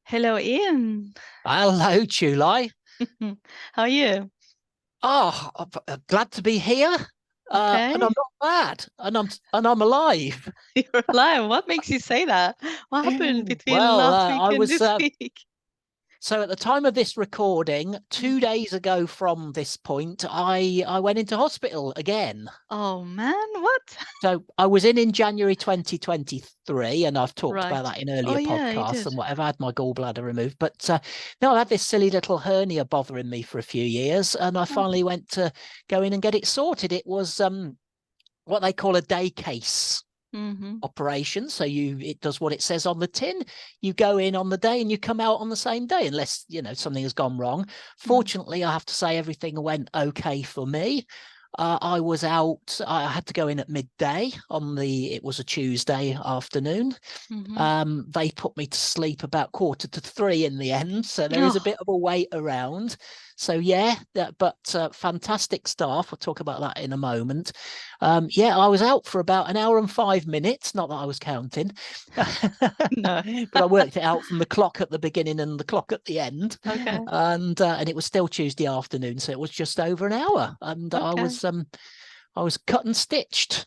Hello, Ian. Hello, July. How are you? Oh, I'm glad to be here. And Okay. I'm not bad, and I'm alive. You're alive. What makes you say that? What happened between Well, last week I and was this week? so at the time of this recording, Mm. 2 days ago from this point, I went into hospital again. Oh man, what? So I was in January 2023, and I've talked about Right. that in Oh earlier yeah, you podcasts did. and whatever. I had my gallbladder removed, but no, I had this silly little hernia bothering me for a few years, and I Oh. finally went to go in and get it sorted. It was what they call a day case Mm-hmm. operation. So it does what it says on the tin. You go in on the day and you come out on the same day, unless something has gone wrong. Mm. Fortunately, I have to say everything went okay for me. I was out. I had to go in at midday it was a Tuesday afternoon. Mm-hmm. They put me to sleep about 2:45 in the end, so there is a Oh, bit of a wait around. So yeah, but fantastic staff. We'll talk about that in a moment. Yeah, I was out for about an hour and 5 minutes. Not that I was counting, no. but I worked it out from the clock at the beginning and the clock at the end, Okay. and it was still Tuesday afternoon, so it was just over an hour, and Okay. I was cut and stitched.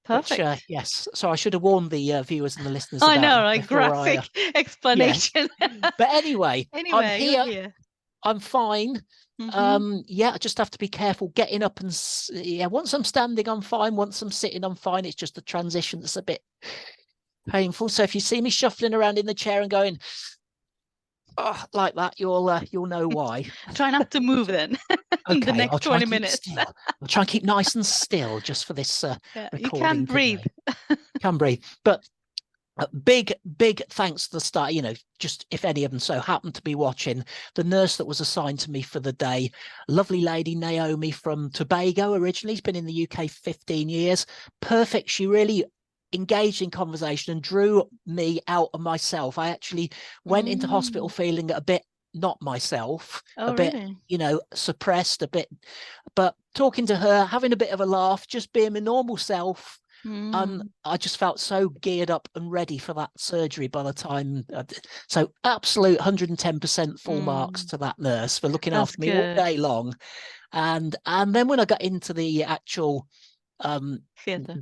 Which, Perfect. yes, so I should have warned the viewers and the listeners I about know, that right? before I, Graphic yes. explanation. But anyway, I'm Anyway, you're here. here. I'm fine. Mm-hmm. Yeah, I just have to be careful getting up and, yeah, once I'm standing, I'm fine. Once I'm sitting, I'm fine. It's just the transition that's a bit painful. So if you see me shuffling around in the chair and going, oh, like that, you'll know why. Try not to move then in the Okay, next I'll try 20 and keep minutes. still. I'll try and keep nice and still just for this Yeah, you can't recording breathe. today. Can breathe. But big thanks to the start. Just if any of them so happen to be watching, the nurse that was assigned to me for the day, lovely lady Naomi from Tobago originally. She's been in the UK 15 years. Perfect. She really engaged in conversation and drew me out of myself. I actually went into hospital Mm. feeling a bit not myself, a Oh, bit, really? suppressed, a bit, but talking to her, having a bit of a laugh, just being my normal self. And Mm. I just felt so geared up and ready for that surgery by the time. So absolute 110% full marks Mm. to that nurse for looking That's after me all good. day long. And then when I got into the actual um Theatre.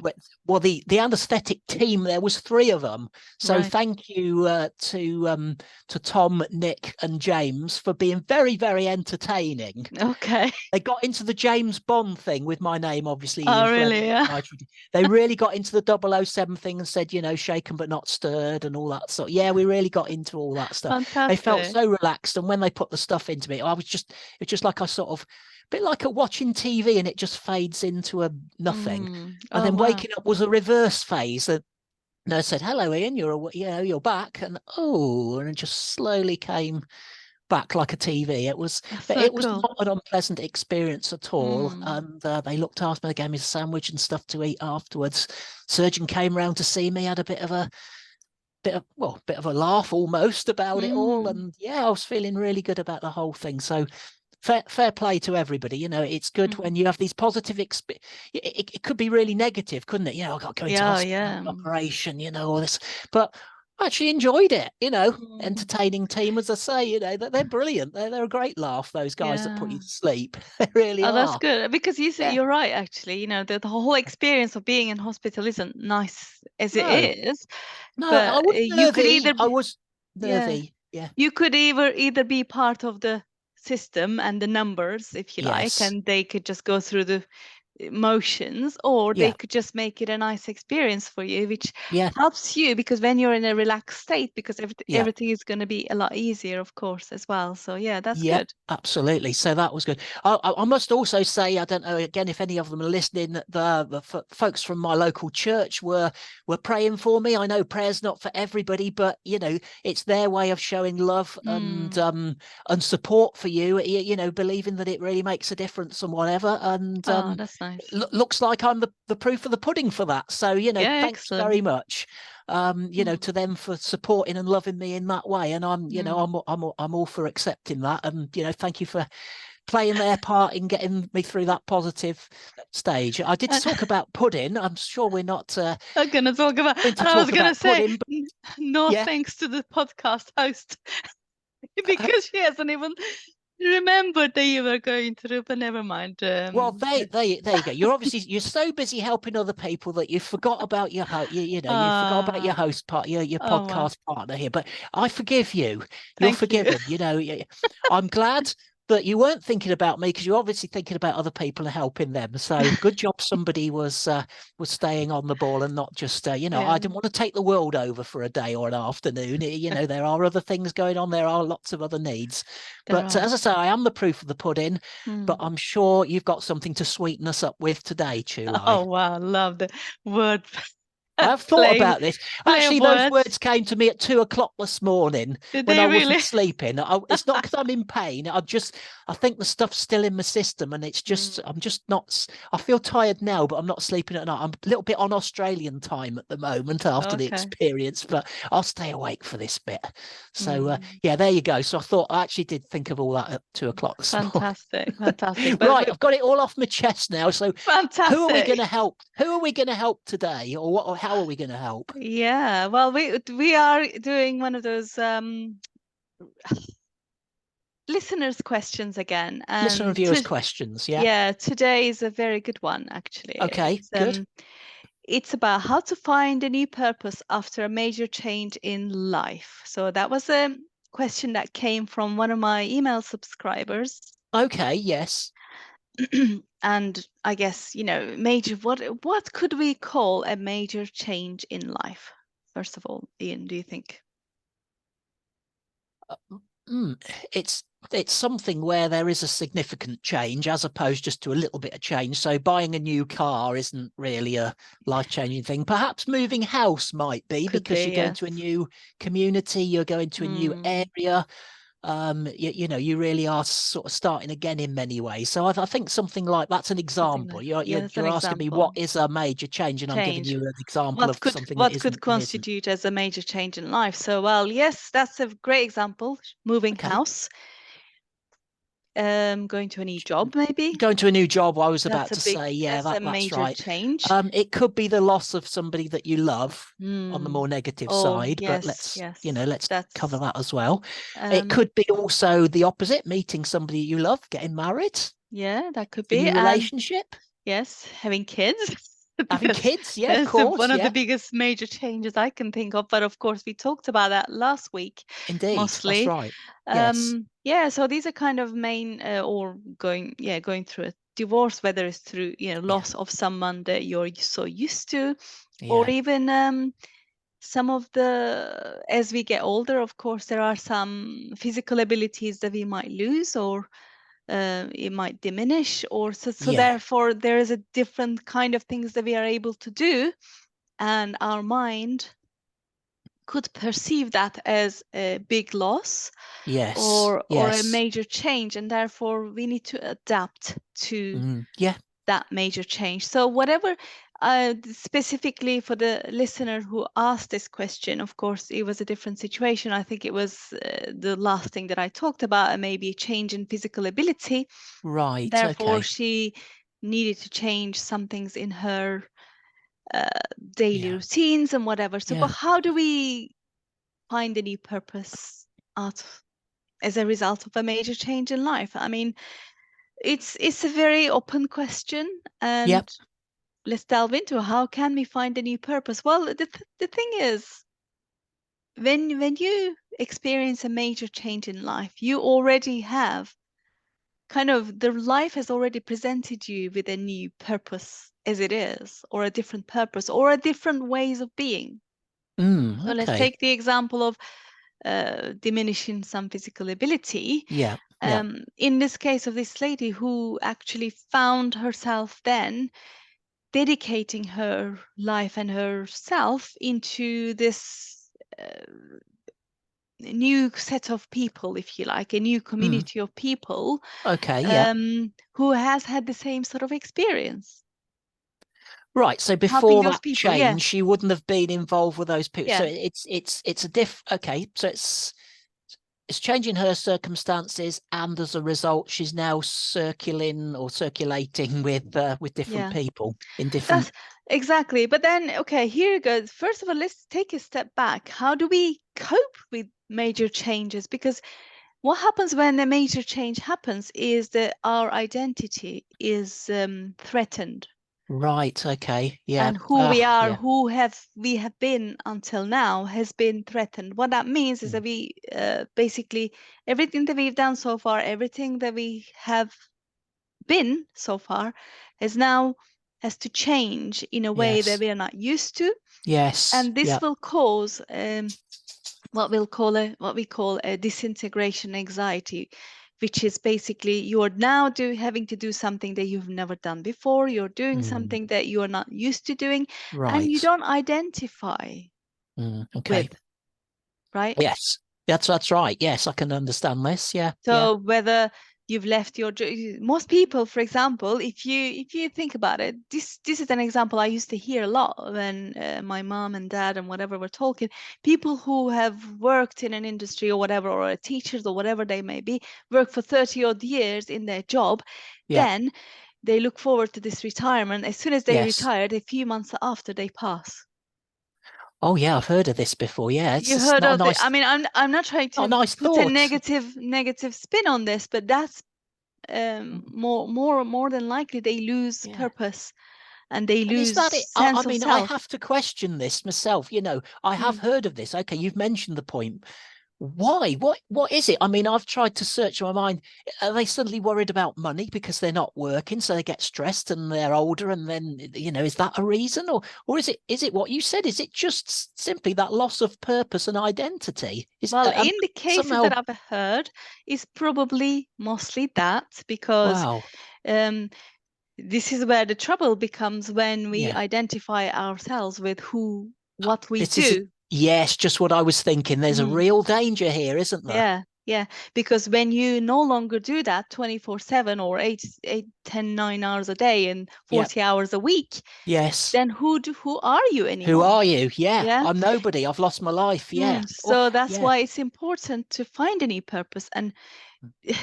well, the anesthetic team, there was three of them, so Right. thank you to Tom, Nick and James for being very, very entertaining. Okay. They got into the James Bond thing with my name, obviously Oh, inflated really? Yeah. my. They really got into the 007 thing and said, shaken but not stirred and all that. So yeah, we really got into all that stuff. They felt Fantastic. so relaxed, and when they put the stuff into me, it's just like I sort of, a bit like a watching TV, and it just fades into a nothing. Mm. And Oh, then wow. waking up was a reverse phase. The nurse said, "Hello, Ian. You're back," and and it just slowly came back like a TV. That's But so it was cool. not an unpleasant experience at all. Mm. And they looked after me, they gave me a sandwich and stuff to eat afterwards. Surgeon came round to see me, had a bit of a laugh almost about it all. Mm. And yeah, I was feeling really good about the whole thing. So fair play to everybody. It's good Mm. when you have these positive it could be really negative, couldn't it? I got to go into Yeah, hospital, yeah. operation, all this, but I actually enjoyed it. Mm. Entertaining team, as I say. They're brilliant. They're a great laugh, those guys that put Yeah. you to sleep. They really Oh, that's are. good because you say Yeah. you're right, actually. The whole experience of being in hospital isn't nice as it No, is, no, I but was you could nervy. either I be, was yeah, nervy. Yeah. you could either be part of the system and the numbers, if you like, Yes. and they could just go through the emotions, or they Yeah. could just make it a nice experience for you, which Yeah. helps you because when you're in a relaxed state, because Yeah. everything is going to be a lot easier, of course, as well. So yeah, that's Yeah, good. absolutely. So that was good. I must also say, I don't know again if any of them are listening. The folks from my local church were praying for me. I know prayer's not for everybody, but it's their way of showing love Mm. and support for you. Believing that it really makes a difference and whatever. And Oh, that's nice. looks like I'm the proof of the pudding for that. So Yeah, thanks excellent. very much. Mm. To them for supporting and loving me in that way. And I'm, Mm. I'm all for accepting that. And, thank you for playing their part in getting me through that positive stage. I did talk about pudding. I'm sure we're not I'm gonna talk about, going to and I was talk gonna about say, pudding, but no yeah. thanks to the podcast host because she hasn't even remembered that you were going through. But never mind. Well, there you go. You're so busy helping other people that you forgot about your you forgot about your host part, your oh wow. podcast partner here. But I forgive you. You're Thank you. forgiven. I'm glad that you weren't thinking about me because you're obviously thinking about other people and helping them. So good job somebody was staying on the ball and not just I Yeah, didn't want to take the world over for a day or an afternoon. There are other things going on. There are lots of other needs. there But are. as I say, I am the proof of the pudding. But Mm. I'm sure you've got something to sweeten us up with today, Chulai. Oh wow, love the word. I've thought play, about this. play Actually, of those words. words came to me at 2 o'clock this morning Did when they I wasn't really? sleeping. It's not because I'm in pain. I think the stuff's still in my system, and it's just, I'm just not. I feel tired now, but I'm not sleeping at night. I'm a little bit on Australian time at the moment after the Okay. experience, but I'll stay awake for this bit. So Mm. yeah, there you go. So I thought I actually did think of all that at 2 o'clock this morning. Fantastic, fantastic. Right, I've got it all off my chest now. So who are we going Fantastic. to help? Who are we going to help today, or what? Or how are we going to help? Yeah, well, we are doing one of those listeners' questions again, Listener and and viewers' questions. Yeah. yeah, today is a very good one actually. Okay. Good. It's about how to find a new purpose after a major change in life. So that was a question that came from one of my email subscribers. Okay. Yes. And I guess, major, what could we call a major change in life? First of all, Ian, do you think? It's something where there is a significant change as opposed just to a little bit of change. So buying a new car isn't really a life-changing thing. Perhaps moving house might be Could because be, you're going to a new community, you're going to a new area. You really are sort of starting again in many ways. So I think something like that's an example. Yeah, that's an You're asking me what example. is a major change, and I'm giving you an example of something that What isn't could and isn't. constitute as a major change in life? So, well, yes, that's a great example. Moving Okay. house, going to a new job, maybe. Going to a new job, I was about That's a to big, say, yeah, that's a that's major right. change. It could be the loss of somebody that you love on the Mm. more negative Oh, side, but yes, let's cover that's that as well. It could be also the opposite, meeting somebody you love, getting married, yeah, that could a be. new And relationship, yes, having kids. having kids, yeah, of That's course, one of the yeah, biggest major changes I can think of. But of course, we talked about that last week, indeed, that's mostly. right. Yes, Yeah, so these are kind of main or going through a divorce, whether it's through yeah, loss of someone that you're so used to, or yeah, even some of the, as we get older, of course, there are some physical abilities that we might lose, or it might diminish, or so yeah, therefore there is a different kind of things that we are able to do, and our mind could perceive that as a big loss yes, or a yes, major change, and therefore we need to adapt to yeah, that major change. So whatever, specifically for the listener who asked this question, of course it was a different situation. I think it was the last thing that I talked about, maybe a change in physical ability. right, Therefore okay, she needed to change some things in her daily yeah, routines and whatever. So but yeah, how do we find a new purpose out as a result of a major change in life? I mean, it's a very open question, and yep, let's delve into how can we find a new purpose. Well, the thing is, when you experience a major change in life, you already have kind of, the life has already presented you with a new purpose as it is, or a different purpose, or a different ways of being. So let's okay, take the example of diminishing some physical ability. yeah, yeah, In this case of this lady who actually found herself then dedicating her life and herself into this new set of people, if you like, a new community of people okay, yeah. who has had the same sort of experience, Right. So helping before those that people. Yeah, change, she wouldn't have been involved with those people. So yeah. it's a diff. Okay. So it's changing her circumstances, and as a result, she's now circulating with different Yeah, people in different. that's exactly. But then, okay, here goes. First of all, let's take a step back. How do we cope with major changes? Because what happens when a major change happens is that our identity is threatened, Right. Okay. Yeah. and who we are, Yeah. who have we have been until now, has been threatened. What that means is that Mm. we basically everything that we've done so far, everything that we have been so far, has to change in a way that Yes. we are not used to, Yes. and this Yeah. will cause what we call a disintegration anxiety, which is basically you're now having to do something that you've never done before. You're doing Mm. something that you are not used to doing, and you Right. don't identify Okay. with, right? Yes. That's right. Yes, I can understand this. Yeah. Yeah. So whether you've left your most people, for example, if you think about it, this is an example I used to hear a lot when my mom and dad and whatever were talking. People who have worked in an industry or whatever, or are teachers or whatever they may be, work for 30 odd years in their job, Yeah. then they look forward to this retirement. As soon as they Yes. retired, a few months after they pass. Oh yeah, I've heard of this before. Yeah, it's You just heard not a of the, nice, I mean, I'm not trying not a to nice put a thought. negative spin on this, but that's Mm. more than likely they lose Yeah. purpose and they And is lose that it? I sense of mean, I self. have to question this myself. I have Mm. heard of this. Okay, you've mentioned the point. Why? What is it? I mean, I've tried to search in my mind. Are they suddenly worried about money because they're not working, so they get stressed and they're older, and then is that a reason, or is it what you said? Is it just simply that loss of purpose and identity? Is Well, in the cases somehow that I've heard, is probably mostly that, because wow, um, this is where the trouble becomes when we yeah. identify ourselves with what we This is do. yes, just what I was thinking. There's a Mm. real danger here, isn't there? Yeah, yeah. Because when you no longer do that 24/7 or 9 hours a day and Yeah. 40 hours a week, Yes. then who are you Who anymore? are you? Yeah, Yeah. I'm nobody. I've lost my life. Yeah. So Oh, that's yeah. why it's important to find a new purpose. And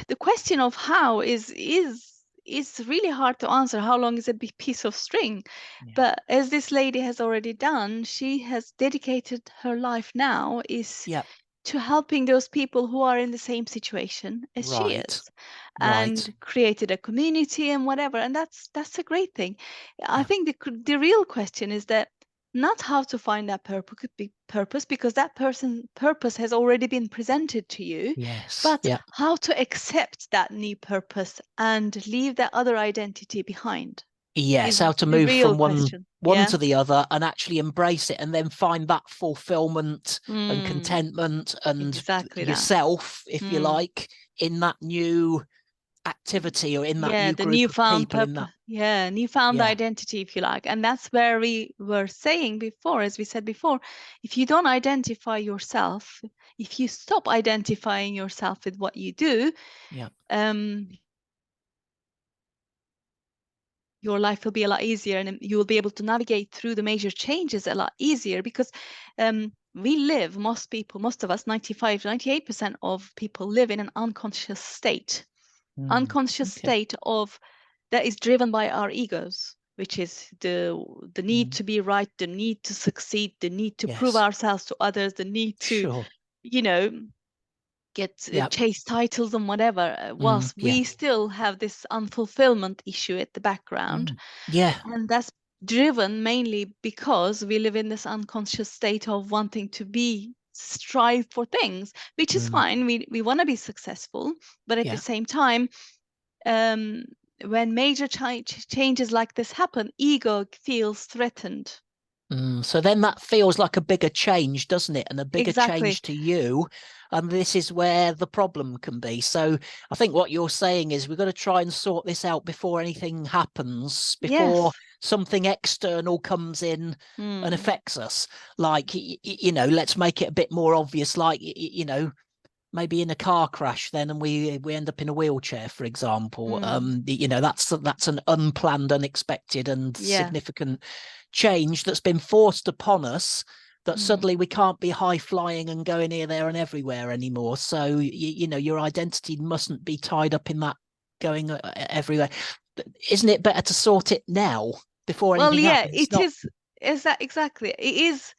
the question of how is really hard to answer. How long is a big piece of string? Yeah. But as this lady has already done, she has dedicated her life now is Yeah. to helping those people who are in the same situation as she Right. is, Right. and created a community and whatever, and that's a great thing. I Yeah. think the real question is that not how to find that purpose, because that person purpose has already been presented to you, Yes. but Yeah. how to accept that new purpose and leave that other identity behind Yes. is How to the move real from one question. one Yeah. to the other and actually embrace it, and then find that fulfillment and Mm, contentment and exactly that. yourself, if you Mm. like, in that new activity or in that Yeah, new the group of newfound people in purpose. that. Yeah, newfound Yeah. identity, if you like. And that's where we were saying before, as we said before, if you don't identify yourself, if you stop identifying yourself with what you do, Yeah. um, your life will be a lot easier, and you will be able to navigate through the major changes a lot easier, because we live, most of us, 95, 98% of people live in an unconscious state. Mm. Unconscious Okay. state of that is driven by our egos, which is the need Mm. to be right, the need to succeed, the need to prove Yes. ourselves to others, the need to, Sure. you know, get Yeah. chase titles and whatever, whilst Yeah. we still have this unfulfillment issue at the background. Mm. Yeah. And that's driven mainly because we live in this unconscious state of wanting to strive for things, which is Mm. fine. We want to be successful, but at the Yeah. same time, um, when major changes like this happen, ego feels threatened. So then that feels like a bigger change, doesn't it? And a bigger Exactly. change to you. And this is where the problem can be. So I think what you're saying is we've got to try and sort this out before anything happens, before Yes. something external comes in and Mm. affects us. Like, let's make it a bit more obvious. Like, maybe in a car crash then, and we end up in a wheelchair, for example. Mm. That's an unplanned, unexpected and Yeah. significant change that's been forced upon us, that suddenly we can't be high flying and going here, there, and everywhere anymore. So you know, your identity mustn't be tied up in that going everywhere. Isn't it better to sort it now before Well, anything yeah, happens? it Not. is that exactly. It is,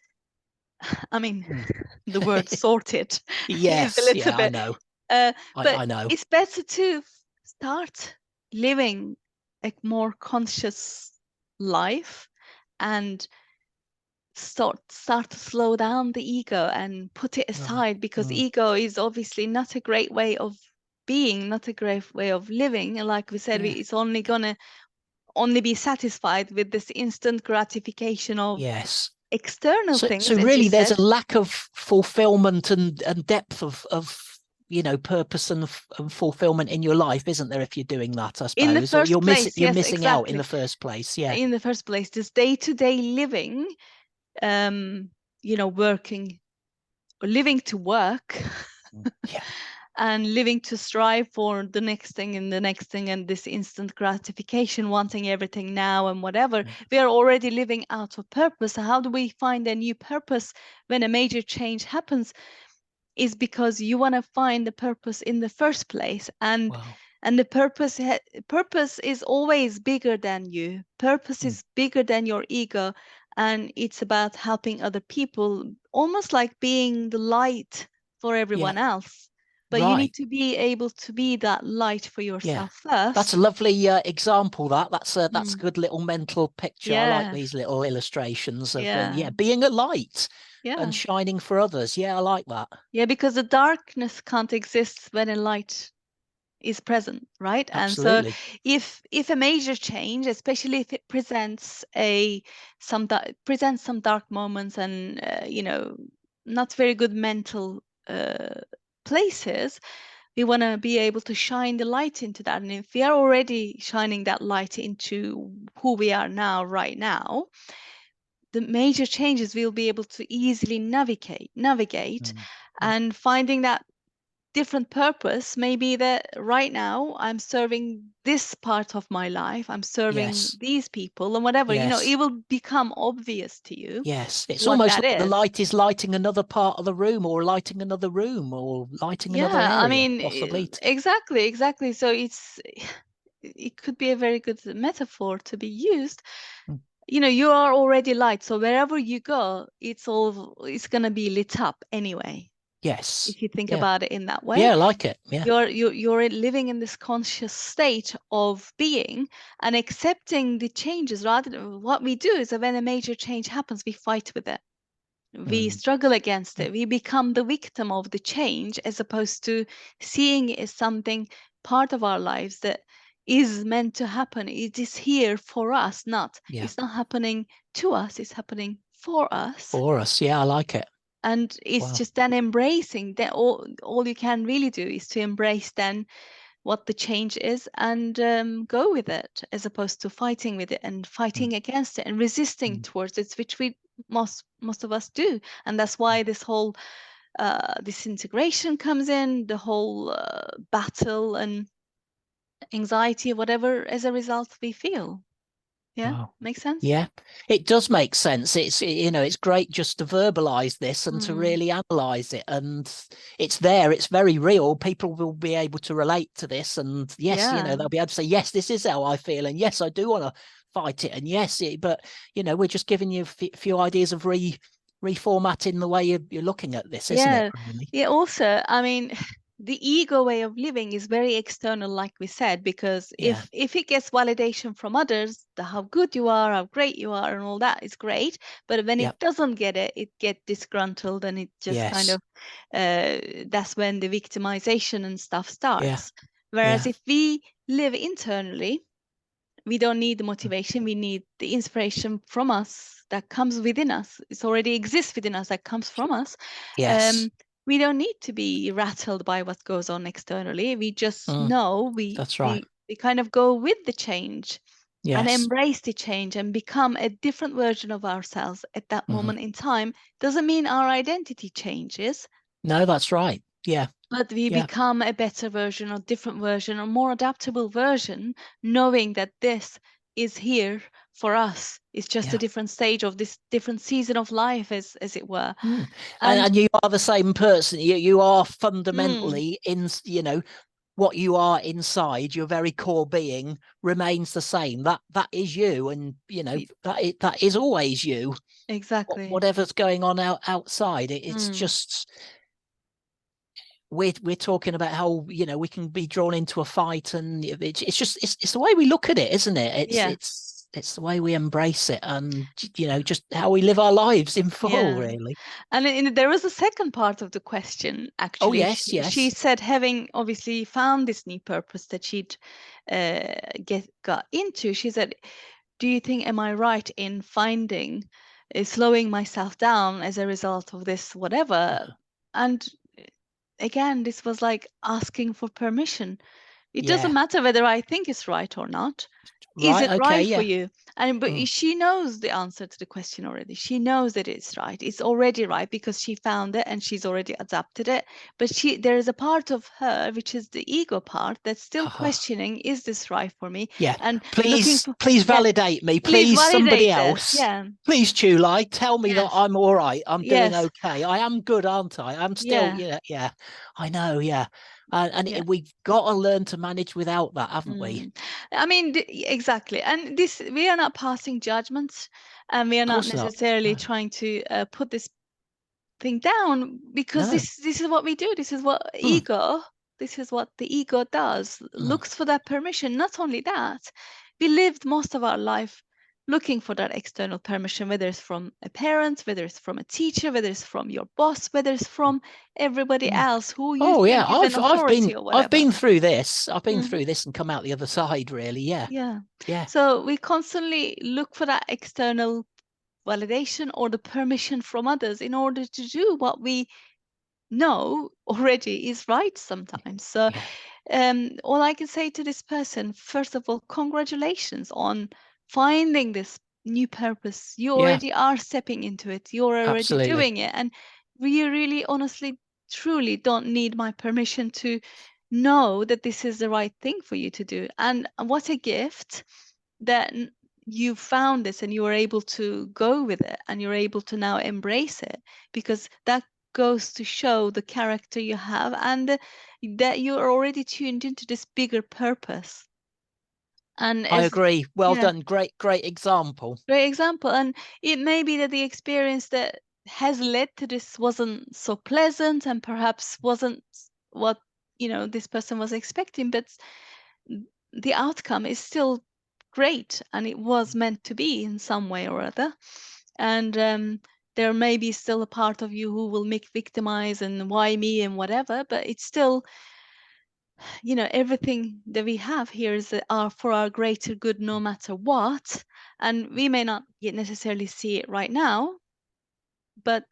I mean, Hmm. the word sorted is a Yes, little yeah, I bit, know. but I know. it's better to start living a more conscious life and start to slow down the ego and put it Right. aside, because Mm. ego is obviously not a great way of being, not a great way of living. And like we said, Yeah. it's only gonna only be satisfied with this instant gratification of Yes. external So things, as you really, there's said. a lack of fulfillment and depth of purpose and fulfillment in your life, isn't there? If you're doing that, I In the suppose, or first place, you're yes, missing out in exactly. the first place. Yeah. In the first place, this day-to-day living, um, working or living to work Yeah. and living to strive for the next thing and the next thing and this instant gratification, wanting everything now and whatever. We are already living out of purpose. So how do we find a new purpose when a major change happens? Is because you want to find the purpose in the first place, and Wow. the purpose is always bigger than you. Purpose Mm. is bigger than your ego, and it's about helping other people, almost like being the light for Yeah. everyone else. But you need Right. to be able to be that light for Yeah. yourself That's a first. lovely example. That's a Mm. good little mental picture. I like Yes. these little illustrations of Yeah. yeah, being a light and Yeah. shining for others. Yeah, I like that. Yeah, because the darkness can't exist when a light is present, right? And so Absolutely. if a major change, especially if it presents presents some dark moments and not very good mental places, we want to be able to shine the light into that. And if we are already shining that light into who we are now, right now, the major changes we'll be able to easily navigate, Mm. Yeah. and finding that different purpose. Maybe that right now I'm serving this part of my life, I'm serving Yes. these people, and whatever, Yes. it will become obvious to you Yes. It's what almost that like the is. light is lighting another part of the room, or lighting another room, or lighting another Yeah, I area, mean, possibly. exactly. So it could be a very good metaphor to be used. Mm. You are already light, so wherever you go, it's going to be lit up anyway, Yes. if you think Yeah. about it in that way. Yeah, I like it. Yeah. You're living in this conscious state of being and accepting the changes. Rather than what we do is that when a major change happens, we fight with it, we Mm. struggle against Yeah. it, we become the victim of the change, as opposed to seeing it as something part of our lives that is meant to happen. It is here for us, not Yeah. it's not happening to us, it's happening for us. For us. Yeah, I like it. And it's Wow. just then embracing that. All you can really do is to embrace then what the change is, and go with it, as opposed to fighting with it and Mm. fighting against it and resisting Mm. towards it, which we most of us do. And that's why this whole disintegration comes in, the whole battle and anxiety, whatever, as a result we feel. Yeah, Wow. makes sense. Yeah, it does make sense. It's great just to verbalize this and to Mm. really analyze it. And it's there, it's very real. People will be able to relate to this. And yes, Yeah. they'll be able to say, yes, this is how I feel. And yes, I do want to fight it. And yes, but, we're just giving you a few ideas of reformatting the way you're looking at this, isn't it, Yeah, really? yeah. Also, I mean, the ego way of living is very external, like we said, because Yeah. if it gets validation from others, how good you are, how great you are, and all that is great. But when it Yep. doesn't get it, it get disgruntled, and it just kind Yes. of that's when the victimization and stuff Yeah. starts. Whereas Yeah. if we live internally, we don't need the Mm. motivation, we need the inspiration from us that comes within us. It already exists within us, that comes from us. Yes. um, we don't need to be rattled by what goes on externally. We just Mm. know That's right. we kind of go with the change and Yes. embrace the change and become a different version of ourselves at that Hmm. moment in time. Doesn't mean our identity changes, No, that's right. Yeah. but we Yeah. become a better version or different version or more adaptable version, knowing that this is here for us. It's just a Yeah. different stage of this different season of life, as it were. Mm. And And you are the same person. You are mm, fundamentally in, what you are inside, your very core being remains the same. That is you, and that is always you. exactly. Whatever's going on outside, it's Mm, just we're talking about how we can be drawn into a fight, and it's just it's the way we look at it, isn't it? yeah, It's the way we embrace it, and just how we live our lives in full, yeah. really. And there was a second part of the question, Oh actually. yes, She yes. said, having obviously found this new purpose that she'd got into, she said, do you think, am I right in finding, slowing myself down as a result of this, whatever? And again, this was like asking for permission. It doesn't Yeah. matter whether I think it's right or not. Is Right. it Okay. right for Yeah. you? And but Mm, she knows the answer to the question already. She knows that it's right. It's already right because she found it and she's already adapted it. But there is a part of her, which is the ego part, that's still uh-huh. questioning, is this right for me? Yeah. And looking Please, for, please yeah, validate me. please Please, somebody validate this. else. Yeah. Please, Chulai, tell me that Yes. I'm all right. I'm doing Yes. okay. I am good, aren't I? I'm still, Yeah. yeah. I know, yeah. And Yeah. we've got to learn to manage without that, haven't we? Mm. I mean, exactly. And this, we are not passing judgments, and we are Of not course not. necessarily No, trying to put this thing down, because no. this is what we do. Mm, This is what the ego does. mm. Looks for that permission. Not only that, we lived most of our life looking for that external permission, whether it's from a parent, whether it's from a teacher, whether it's from your boss, whether it's from everybody Mm. else who you Oh yeah, think is an authority or I've whatever. been through this. I've been Mhm. through this and come out the other side, really. Yeah, Yeah. yeah. So we constantly look for that external validation or the permission from others in order to do what we know already is right sometimes. So Yeah, all I can say to this person, first of all, congratulations on finding this new purpose. You yeah, already are stepping into it. You're already absolutely. doing it. And we really, honestly, truly don't need my permission to know that this is the right thing for you to do. And what a gift that you found this and you were able to go with it and you're able to now embrace it, because that goes to show the character you have, and that you're already tuned into this bigger purpose. And I as agree. Well yeah, done. Great example. great example. And it may be that the experience that has led to this wasn't so pleasant and perhaps wasn't what this person was expecting, but the outcome is still great, and it was meant to be in some way or other. And there may be still a part of you who will make victimize and why me and whatever, but it's still, everything that we have here is for our greater good, no matter what. And we may not yet necessarily see it right now, but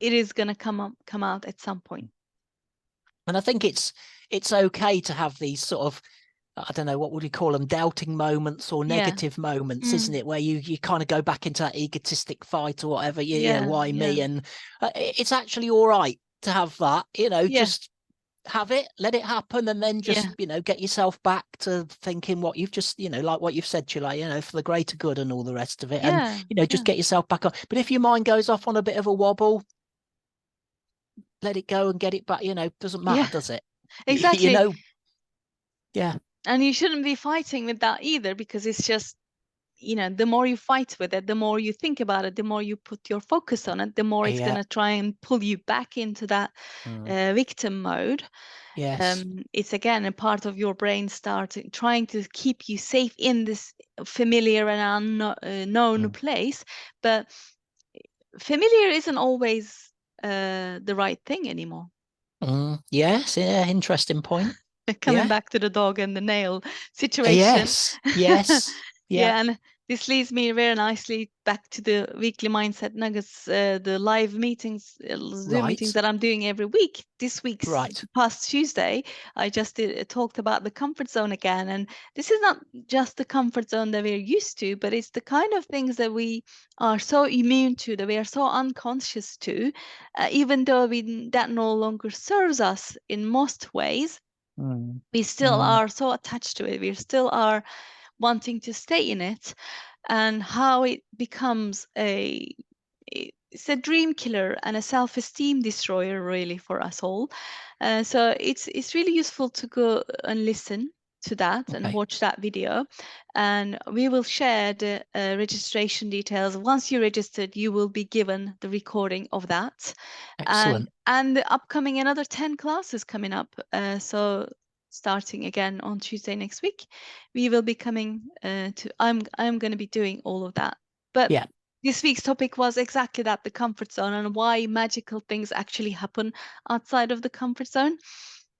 it is going to come out at some point. And I think it's okay to have these sort of, I don't know, what would you call them, doubting moments or Yeah. negative moments, isn't Mm. it? Where you kind of go back into that egotistic fight or whatever. Yeah. Why Yeah. me? And it's actually all right to have that. Yeah. Just have it, let it happen, and then just Yeah. get yourself back to thinking what you've just like what you've said, Chile, for the greater good and all the rest of it, and Yeah. just Yeah. get yourself back on. But if your mind goes off on a bit of a wobble, let it go and get it back. Doesn't matter, Yeah. does it? you Exactly. know yeah. And you shouldn't be fighting with that either, because it's just, the more you fight with it, the more you think about it, the more you put your focus on it, the more it's going Yeah. to try and pull you back into that Mm. victim mode. Yes. It's again a part of your brain starting trying to keep you safe in this familiar and known Mm. place. But familiar isn't always the right thing anymore. Yes, yeah, interesting point. Coming Yeah. back to the dog and the nail situation. Yes. Yes. Yeah. Yeah, and this leads me very nicely back to the weekly mindset nuggets, the live meetings, Zoom meetings Right. that I'm doing every week. This week's Right. past Tuesday, I just talked about the comfort zone again. And this is not just the comfort zone that we're used to, but it's the kind of things that we are so immune to, that we are so unconscious to, even though that no longer serves us in most ways. Mm. We still Mm. are so attached to it. We still are wanting to stay in it, and how it becomes it's a dream killer and a self-esteem destroyer really for us all. So it's really useful to go and listen to that and Okay. watch that video, and we will share the registration details. Once you're registered, you will be given the recording of that, Excellent. and the upcoming another 10 classes coming up. So starting again on Tuesday next week, we will be coming to I'm going to be doing all of that. But Yeah. this week's topic was exactly that, the comfort zone, and why magical things actually happen outside of the comfort zone.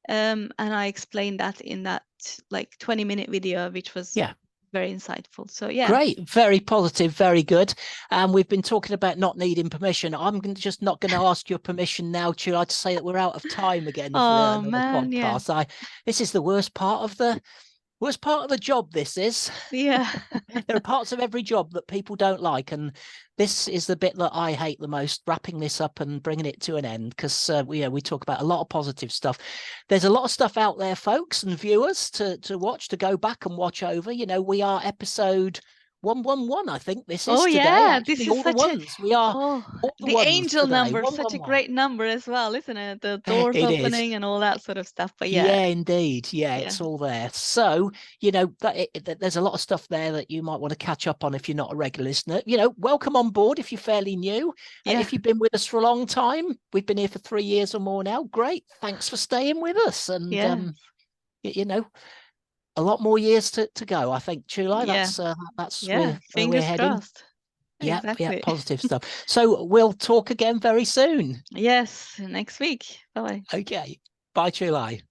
And I explained that in that like 20-minute video, which was Yeah. very insightful. So yeah. Great, very positive, very good. And we've been talking about not needing permission. I'm just not going to ask your permission now, Chula, to say that we're out of time again for Oh another man, yeah. podcast. This is the worst part of the job. This is. Yeah. There are parts of every job that people don't like, and this is the bit that I hate the most, wrapping this up and bringing it to an end, because we talk about a lot of positive stuff. There's a lot of stuff out there, folks and viewers, to watch, to go back and watch over. We are episode 111, I think this Oh is today. yeah, this Actually, is all the such a ones. We are oh all the the ones angel today. number, such a 111. great number as well, isn't it? The doors It is. opening and all that sort of stuff. But yeah, Yeah, indeed. Yeah, yeah, it's all there. So, there's a lot of stuff there that you might want to catch up on if you're not a regular listener. Welcome on board if you're fairly new. yeah, If you've been with us for a long time, we've been here for 3 years or more now. Great. Thanks for staying with us. And, yeah, you know, a lot more years to go, I think, Chulai. yeah, That's yeah. where we're Fingers heading. crossed. Yep. Yeah, Exactly. positive stuff. So we'll talk again very soon. Yes, next week. Bye bye. Okay. Bye, Chulai.